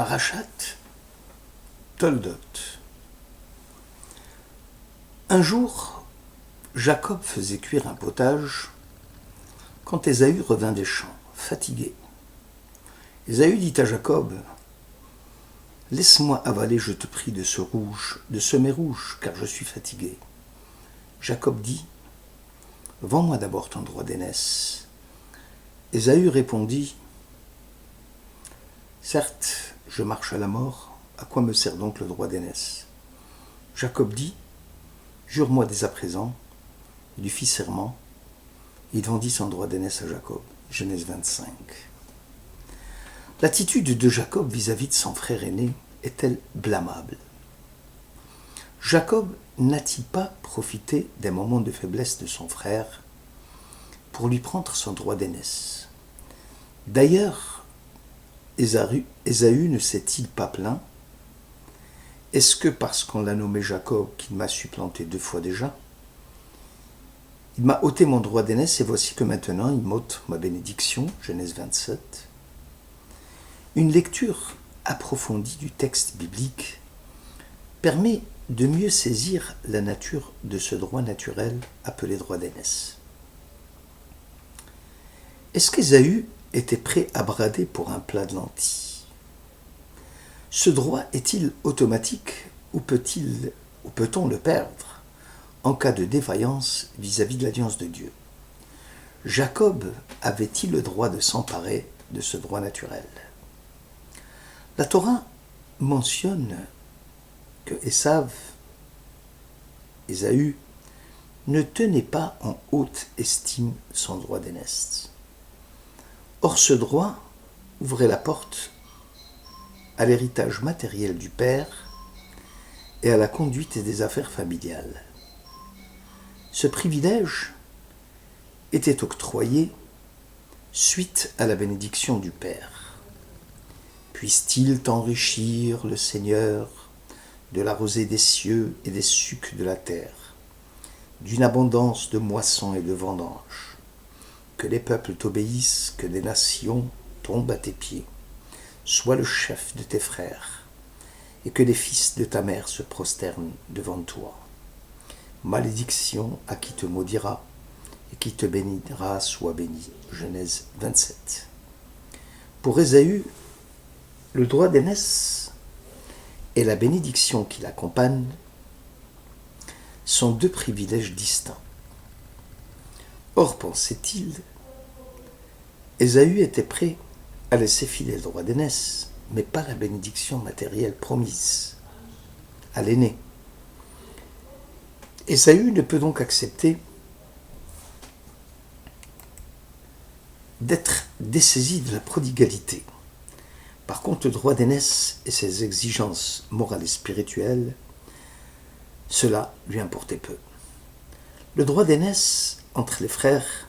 Parashat Toldot. Un jour, Jacob faisait cuire un potage quand Ésaü revint des champs, fatigué. Ésaü dit à Jacob : « Laisse-moi avaler, je te prie, de ce mets rouge, car je suis fatigué. » Jacob dit : « Vends-moi d'abord ton droit d'aînesse. » Ésaü répondit : « Certes, je marche à la mort, à quoi me sert donc le droit d'aînesse ? » Jacob dit : « Jure-moi dès à présent. » Il lui fit serment. Il vendit son droit d'aînesse à Jacob. Genèse 25. L'attitude de Jacob vis-à-vis de son frère aîné est-elle blâmable ? Jacob n'a-t-il pas profité des moments de faiblesse de son frère pour lui prendre son droit d'aînesse ? D'ailleurs, Ésaü ne s'est-il pas plaint ? Est-ce que parce qu'on l'a nommé Jacob qu'il m'a supplanté 2 fois déjà ? Il m'a ôté mon droit d'aînesse et voici que maintenant il m'ôte ma bénédiction. Genèse 27. Une lecture approfondie du texte biblique permet de mieux saisir la nature de ce droit naturel appelé droit d'aînesse. Est-ce qu'Ésaü était prêt à brader pour un plat de lentilles ? Ce droit est-il automatique ou peut-on le perdre en cas de défaillance vis-à-vis de l'alliance de Dieu ? Jacob avait-il le droit de s'emparer de ce droit naturel ? La Torah mentionne que Ésaü, ne tenait pas en haute estime son droit d'aînesse. Or, ce droit ouvrait la porte à l'héritage matériel du père et à la conduite des affaires familiales. Ce privilège était octroyé suite à la bénédiction du père. Puisse-t-il t'enrichir, le Seigneur, de la rosée des cieux et des sucs de la terre, d'une abondance de moissons et de vendanges. Que les peuples t'obéissent, que des nations tombent à tes pieds. Sois le chef de tes frères, et que les fils de ta mère se prosternent devant toi. Malédiction à qui te maudira, et qui te bénira soit béni. Genèse 27. Pour Ésaü, le droit d'aînesse et la bénédiction qui l'accompagne sont 2 privilèges distincts. Or, pensait-il, Ésaü était prêt à laisser filer le droit d'aînesse, mais pas la bénédiction matérielle promise à l'aîné. Ésaü ne peut donc accepter d'être dessaisi de la prodigalité. Par contre, le droit d'aînesse et ses exigences morales et spirituelles, cela lui importait peu. Le droit d'aînesse entre les frères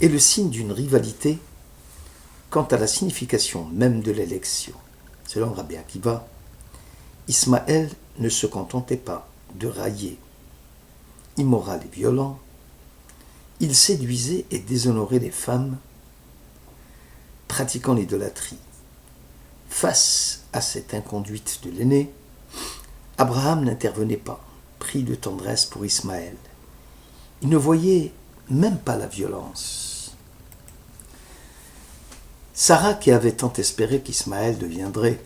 est le signe d'une rivalité quant à la signification même de l'élection. Selon Rabbi Akiva, Ismaël ne se contentait pas de railler, immoral et violent, il séduisait et déshonorait les femmes pratiquant l'idolâtrie. Face à cette inconduite de l'aîné, Abraham n'intervenait pas, pris de tendresse pour Ismaël. Il ne voyait même pas la violence. Sarah, qui avait tant espéré qu'Ismaël deviendrait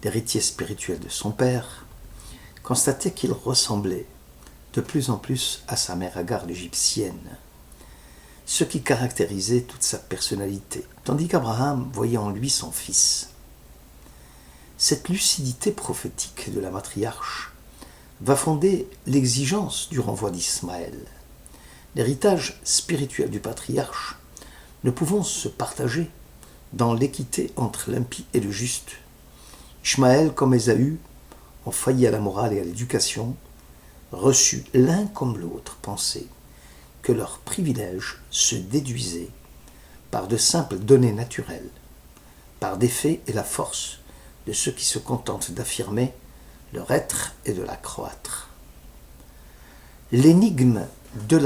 l'héritier spirituel de son père, constatait qu'il ressemblait de plus en plus à sa mère Agar l'égyptienne, ce qui caractérisait toute sa personnalité, tandis qu'Abraham voyait en lui son fils. Cette lucidité prophétique de la matriarche va fonder l'exigence du renvoi d'Ismaël. L'héritage spirituel du patriarche ne pouvant se partager dans l'équité entre l'impie et le juste, Ishmaël comme Ésaü ont failli à la morale et à l'éducation, reçus l'un comme l'autre pensaient que leur privilège se déduisait par de simples données naturelles, par des faits et la force de ceux qui se contentent d'affirmer leur être et de l'accroître. L'énigme de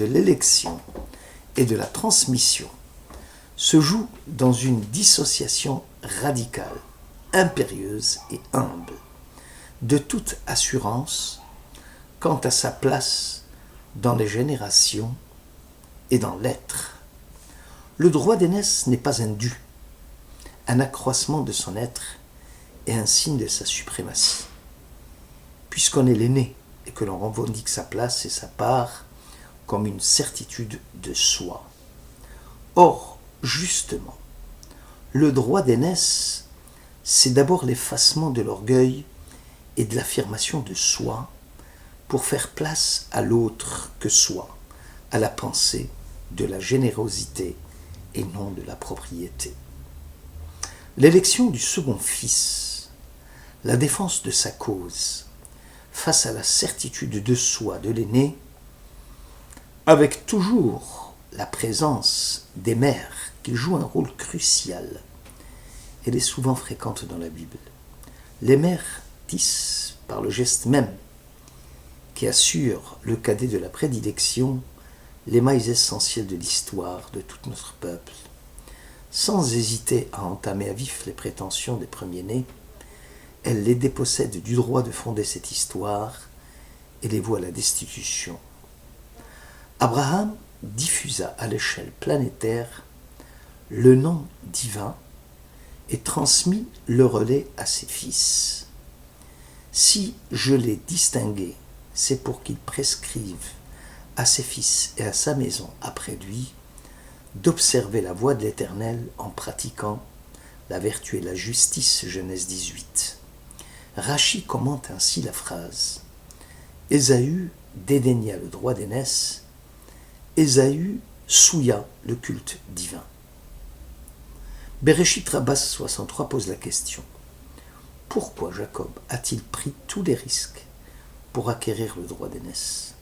l'élection et de la transmission se joue dans une dissociation radicale, impérieuse et humble, de toute assurance quant à sa place dans les générations et dans l'être. Le droit d'aînesse n'est pas un dû, un accroissement de son être et un signe de sa suprématie. Puisqu'on est l'aîné et que l'on revendique sa place et sa part comme une certitude de soi. Or, justement, le droit d'aînesse, c'est d'abord l'effacement de l'orgueil et de l'affirmation de soi pour faire place à l'autre que soi, à la pensée, de la générosité et non de la propriété. L'élection du second fils, la défense de sa cause, face à la certitude de soi de l'aîné, avec toujours la présence des mères qui jouent un rôle crucial. Elle est souvent fréquente dans la Bible. Les mères tissent, par le geste même, qui assure le cadet de la prédilection, les mailles essentielles de l'histoire de tout notre peuple. Sans hésiter à entamer à vif les prétentions des premiers-nés, elle les dépossède du droit de fonder cette histoire et les voue à la destitution. Abraham diffusa à l'échelle planétaire le nom divin et transmit le relais à ses fils. Si je l'ai distingué, c'est pour qu'il prescrive à ses fils et à sa maison après lui d'observer la voie de l'Éternel en pratiquant la vertu et la justice, Genèse 18. Rachid commente ainsi la phrase. Ésaü dédaigna le droit d'aînesse, Ésaü souilla le culte divin. Bereshit Rabbas 63 pose la question. Pourquoi Jacob a-t-il pris tous les risques pour acquérir le droit d'aînesse?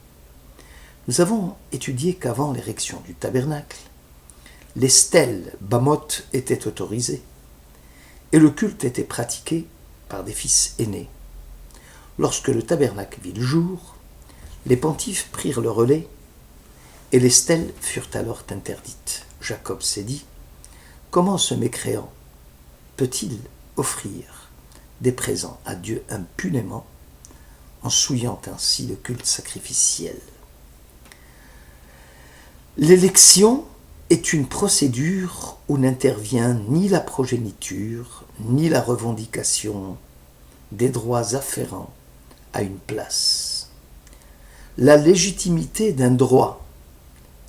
Nous avons étudié qu'avant l'érection du tabernacle, les stèles Bamoth étaient autorisées et le culte était pratiqué par des fils aînés. Lorsque le tabernacle vit le jour, les pontifes prirent le relais et les stèles furent alors interdites. Jacob s'est dit, comment ce mécréant peut-il offrir des présents à Dieu impunément en souillant ainsi le culte sacrificiel? L'élection est une procédure où n'intervient ni la progéniture, ni la revendication des droits afférents à une place. La légitimité d'un droit,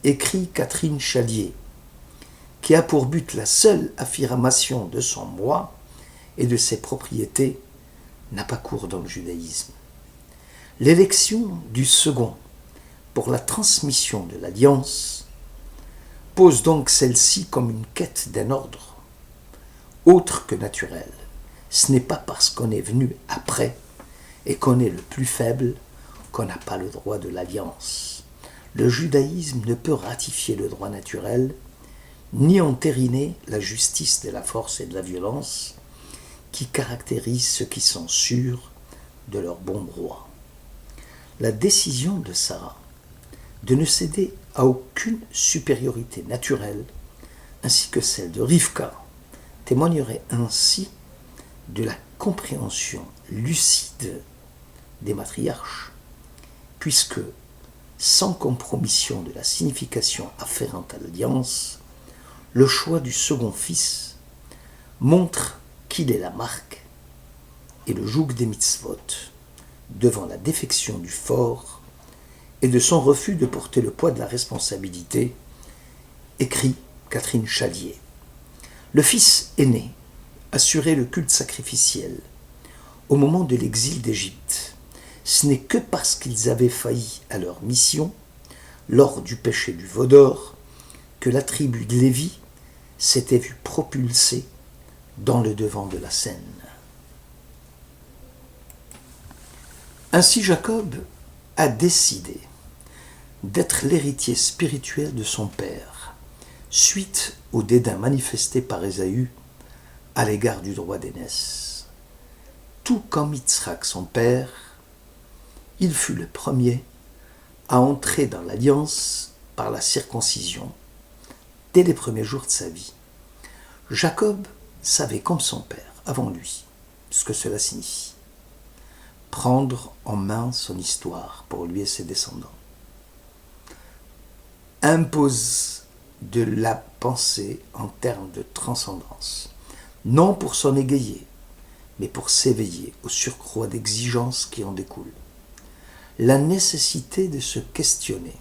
écrit Catherine Chalier, qui a pour but la seule affirmation de son moi et de ses propriétés, n'a pas cours dans le judaïsme. L'élection du second pour la transmission de l'alliance pose donc celle-ci comme une quête d'un ordre autre que naturel. Ce n'est pas parce qu'on est venu après et qu'on est le plus faible qu'on n'a pas le droit de l'alliance. Le judaïsme ne peut ratifier le droit naturel, ni entériner la justice de la force et de la violence qui caractérisent ceux qui sont sûrs de leur bon droit. La décision de Sarah de ne céder à aucune supériorité naturelle, ainsi que celle de Rivka, témoignerait ainsi de la compréhension lucide des matriarches, puisque, sans compromission de la signification afférente à l'alliance, le choix du second fils montre qu'il est la marque et le joug des mitzvot devant la défection du fort et de son refus de porter le poids de la responsabilité, écrit Catherine Chalier. Le fils aîné assurait le culte sacrificiel au moment de l'exil d'Égypte. Ce n'est que parce qu'ils avaient failli à leur mission, lors du péché du veau d'or, que la tribu de Lévi s'était vue propulsée dans le devant de la scène. Ainsi Jacob a décidé d'être l'héritier spirituel de son père, suite au dédain manifesté par Ésaü à l'égard du droit d'aînesse. Tout comme Yitzhak, son père, il fut le premier à entrer dans l'alliance par la circoncision, dès les premiers jours de sa vie. Jacob savait comme son père, avant lui, ce que cela signifie. Prendre en main son histoire pour lui et ses descendants. Impose de la pensée en termes de transcendance, non pour s'en égayer, mais pour s'éveiller au surcroît d'exigences qui en découlent. La nécessité de se questionner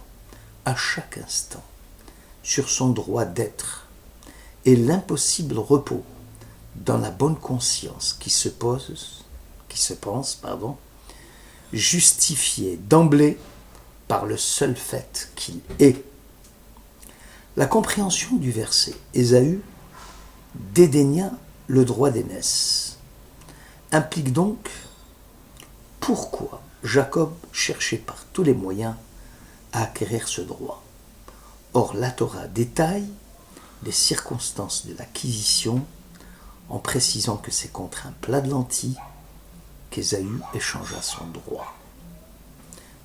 à chaque instant sur son droit d'être et l'impossible repos dans la bonne conscience qui se pense, justifié d'emblée par le seul fait qu'il est. La compréhension du verset Ésaü dédaigna le droit d'aînesse implique donc pourquoi Jacob cherchait par tous les moyens à acquérir ce droit. Or, la Torah détaille les circonstances de l'acquisition en précisant que c'est contre un plat de lentilles qu'Ésaü échangea son droit.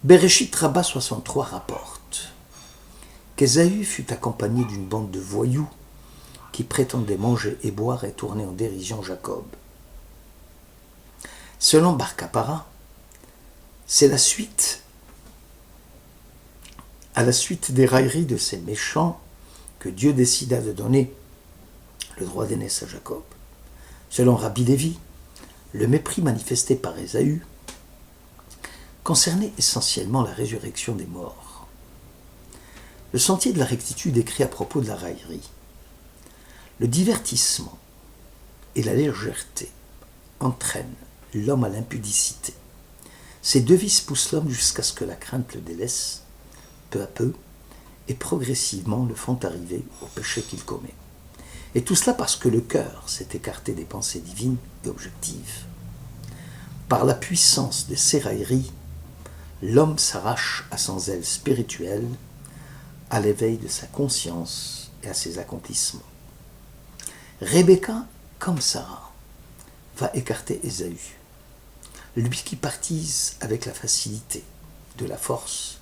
Bereshit Rabbah 63 rapporte qu'Ésaü fut accompagné d'une bande de voyous qui prétendaient manger et boire et tourner en dérision Jacob. Selon Bar Kappara, c'est à la suite des railleries de ces méchants que Dieu décida de donner le droit d'aînesse à Jacob. Selon Rabbi Lévi, le mépris manifesté par Ésaü concernait essentiellement la résurrection des morts. Le sentier de la rectitude écrit à propos de la raillerie. Le divertissement et la légèreté entraînent l'homme à l'impudicité. Ces deux vices poussent l'homme jusqu'à ce que la crainte le délaisse, peu à peu, et progressivement le font arriver au péché qu'il commet. Et tout cela parce que le cœur s'est écarté des pensées divines et objectives. Par la puissance de ces railleries, l'homme s'arrache à son zèle spirituel, à l'éveil de sa conscience et à ses accomplissements. Rebecca, comme Sarah, va écarter Ésaü, lui qui partise avec la facilité, de la force,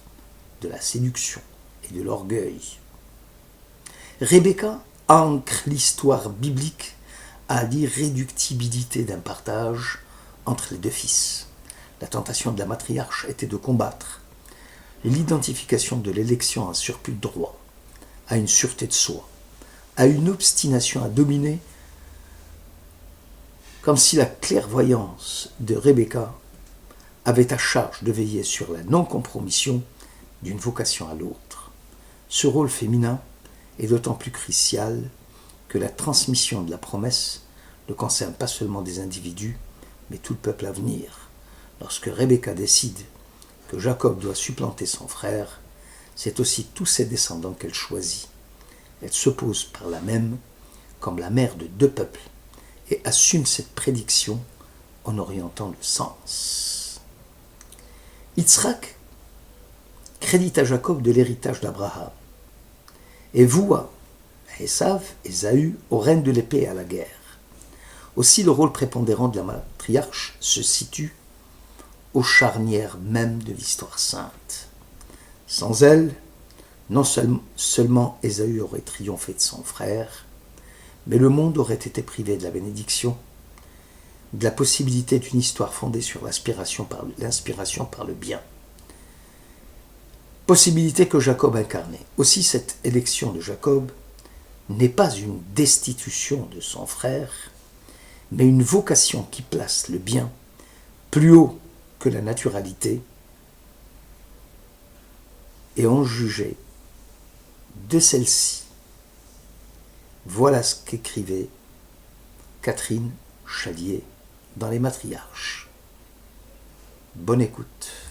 de la séduction et de l'orgueil. Rebecca ancre l'histoire biblique à l'irréductibilité d'un partage entre les deux fils. La tentation de la matriarche était de combattre l'identification de l'élection à un surplus de droit, à une sûreté de soi, à une obstination à dominer, comme si la clairvoyance de Rebecca avait à charge de veiller sur la non-compromission d'une vocation à l'autre. Ce rôle féminin est d'autant plus crucial que la transmission de la promesse ne concerne pas seulement des individus, mais tout le peuple à venir. Lorsque Rebecca décide que Jacob doit supplanter son frère, c'est aussi tous ses descendants qu'elle choisit. Elle s'oppose par là même comme la mère de deux peuples et assume cette prédiction en orientant le sens. Yitzhak crédite à Jacob de l'héritage d'Abraham et voua à Ésaü au règne de l'épée et à la guerre. Aussi le rôle prépondérant de la matriarche se situe aux charnières même de l'histoire sainte. Sans elle, non seulement Ésaü aurait triomphé de son frère, mais le monde aurait été privé de la bénédiction, de la possibilité d'une histoire fondée sur l'inspiration par le bien. Possibilité que Jacob incarnait. Aussi, cette élection de Jacob n'est pas une destitution de son frère, mais une vocation qui place le bien plus haut que la naturalité et en juger de celle-ci. Voilà ce qu'écrivait Catherine Chalier dans Les Matriarches. Bonne écoute.